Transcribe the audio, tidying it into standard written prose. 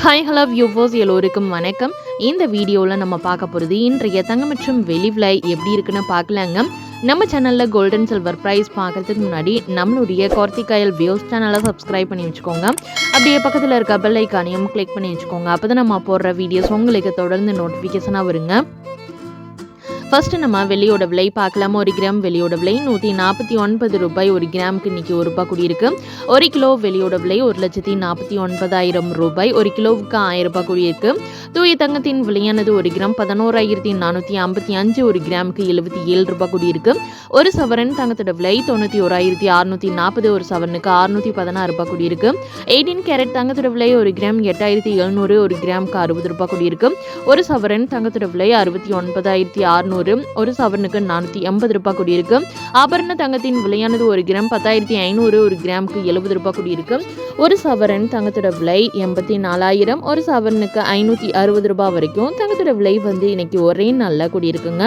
Hi hello viewers எல்லோருக்கும் வணக்கம். இந்த வீடியோவில் நம்ம பார்க்க போகிறது இன்றைய தங்கம் மற்றும் வெள்ளி விலை எப்படி இருக்குன்னு பார்க்கலாங்க. நம்ம சேனலில் கோல்டன் சில்வர் ப்ரைஸ் பார்க்கறதுக்கு முன்னாடி நம்மளுடைய கார்த்திகாயல் வியூஸ் சேனலை சப்ஸ்கிரைப் பண்ணி வச்சுக்கோங்க. அப்படியே பக்கத்தில் இருக்க பெல் ஐக்கானையும் கிளிக் பண்ணி வச்சுக்கோங்க. அப்போ தான் நம்ம போடுற வீடியோஸ் உங்களுக்கு தொடர்ந்து நோட்டிஃபிகேஷனாக வருங்க. ஃபர்ஸ்ட் நம்ம வெள்ளியோட விலை பார்க்கலாம். 1 கிராம் வெள்ளியோட விலை 149 ரூபாய். 1 கிராமுக்கு இன்னைக்கு ₹1 கூடியிருக்கு. 1 கிலோ வெள்ளியோட விலை 1,49,000 ரூபாய். 1 கிலோவுக்கு ₹1000 கூடியிருக்கு. தூய தங்கத்தின் விலையானது 1 கிராம் 11,455. 1 கிராமுக்கு ₹77 கூடியிருக்கு. ஒரு சவரன் தங்கத்தோட விலை 91,640. ஒரு சவரனுக்கு ₹616 கூடியிருக்கு. 18 கேரட் தங்கத்தோட விலை 1 கிராம் 8,700. 1 கிராமுக்கு ₹60 கூடியிருக்கு. ஒரு சவரன் தங்கத்தோட விலை 69,600. ஒரு சவரனுக்கு ₹480 கூடியிருக்கு. ஆபரண தங்கத்தின் விலையானது 1 கிராம் 10,500. 1 கிராமுக்கு ₹70 கூடியிருக்கு. ஒரு சவரன் தங்கத்தோட விலை 84,000. ஒரு சவரனுக்கு ₹560 வரைக்கும் தங்கத்தோட விலை இன்னைக்கு ஒரே நாளில் கூடியிருக்குங்க.